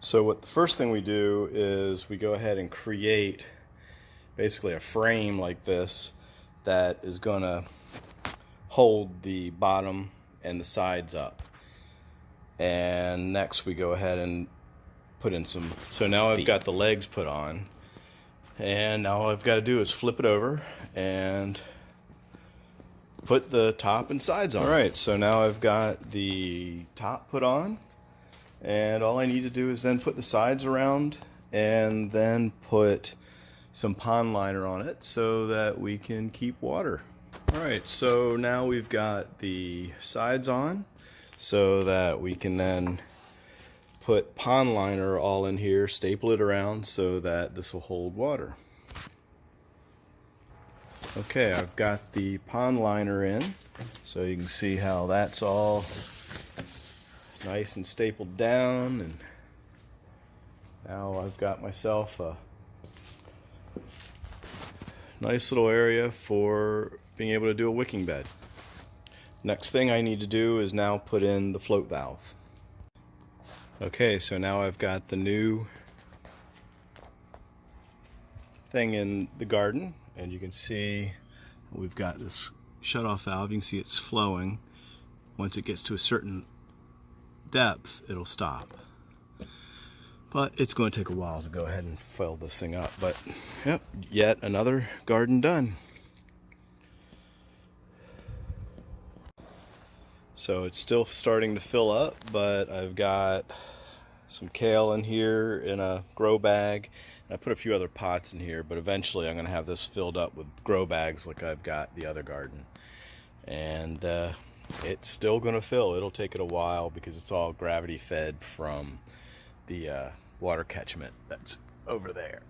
So what the first thing we do is we go ahead and create basically a frame like this that is going to hold the bottom and the sides up. And next we go ahead and put in some, so now I've got the legs put on, and now all I've got to do is flip it over and put the top and sides on. Alright, so now I've got the top put on, and all I need to do is then put the sides around and then put some pond liner on it so that we can keep water. Alright, so now we've got the sides on so that we can then put pond liner all in here, staple it around so that this will hold water. Okay, I've got the pond liner in, so you can see how that's all nice and stapled down, and now I've got myself a nice little area for being able to do a wicking bed. Next thing I need to do is now put in the float valve. Okay, so now I've got the new thing in the garden, and you can see we've got this shut-off valve. You can see it's flowing. Once it gets to a certain depth, it'll stop. But it's going to take a while to go ahead and fill this thing up. But yep, yet another garden done. So it's still starting to fill up, but I've got some kale in here in a grow bag. And I put a few other pots in here, but eventually I'm going to have this filled up with grow bags like I've got the other garden. And it's still going to fill. It'll take it a while because it's all gravity fed from the water catchment that's over there.